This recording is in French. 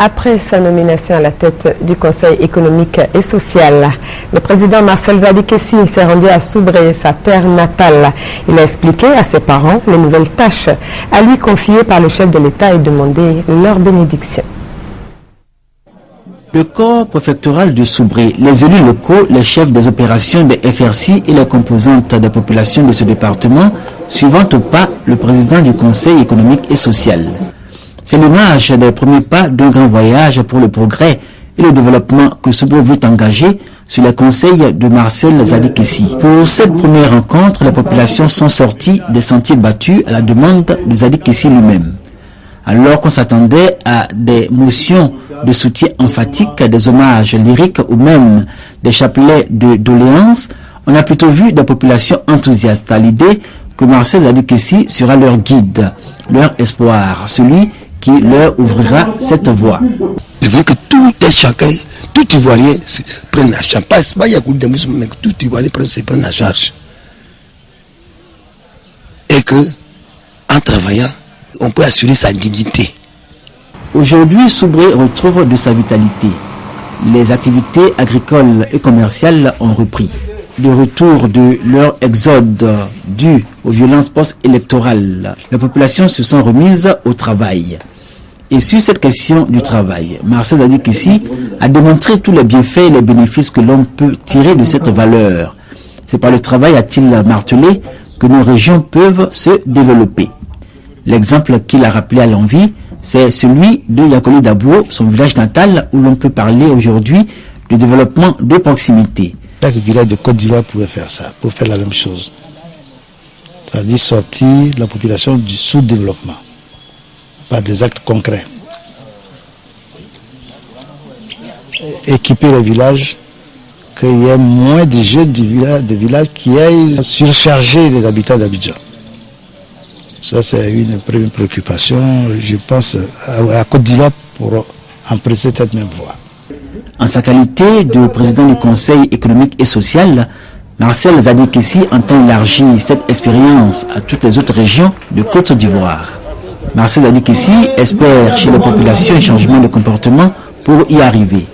Après sa nomination à la tête du Conseil économique et social, le président Marcel Zadikessi s'est rendu à Soubré, sa terre natale. Il a expliqué à ses parents les nouvelles tâches à lui confiées par le chef de l'État et demandé leur bénédiction. Le corps préfectoral de Soubré, les élus locaux, les chefs des opérations des FRC et les composantes des populations de ce département, suivant au pas le président du Conseil économique et social. C'est l'image des premiers pas d'un grand voyage pour le progrès et le développement que Soubré veut engager sur les conseils de Marcel Zadikessi. Pour cette première rencontre, les populations sont sorties des sentiers battus à la demande de Zadikessi lui-même. Alors qu'on s'attendait à des motions de soutien emphatique, des hommages lyriques ou même des chapelets de doléances, on a plutôt vu des populations enthousiastes à l'idée que Marcel Zadikessi sera leur guide, leur espoir, celui qui leur ouvrira cette voie. Je veux que tout un chacun, tout Ivoirien prenne la charge. Pas il y a de musulmans, mais que tout Ivoirien prenne la charge. Et que, en travaillant, on peut assurer sa dignité. Aujourd'hui, Soubré retrouve de sa vitalité. Les activités agricoles et commerciales ont repris. Le retour de leur exode dû aux violences post-électorales, les populations se sont remises au travail. Et sur cette question du travail, Marcel Zadikessi a démontré tous les bienfaits et les bénéfices que l'on peut tirer de cette valeur. C'est par le travail, a-t-il martelé, que nos régions peuvent se développer. L'exemple qu'il a rappelé à l'envi, c'est celui de Yakoli Dabouo, son village natal, où l'on peut parler aujourd'hui du développement de proximité. Chaque village de Côte d'Ivoire pouvait faire ça, pour faire la même chose. C'est-à-dire sortir la population du sous-développement par des actes concrets. Équiper les villages, qu'il y ait moins de jeunes des villages qui aillent surcharger les habitants d'Abidjan. Ça, c'est une première préoccupation, je pense, à Côte d'Ivoire pour emprunter cette même voie. En sa qualité de président du Conseil économique et social, Marcel Zadikessi entend élargir cette expérience à toutes les autres régions de Côte d'Ivoire. Marcel Zadikessi espère chez les populations un changement de comportement pour y arriver.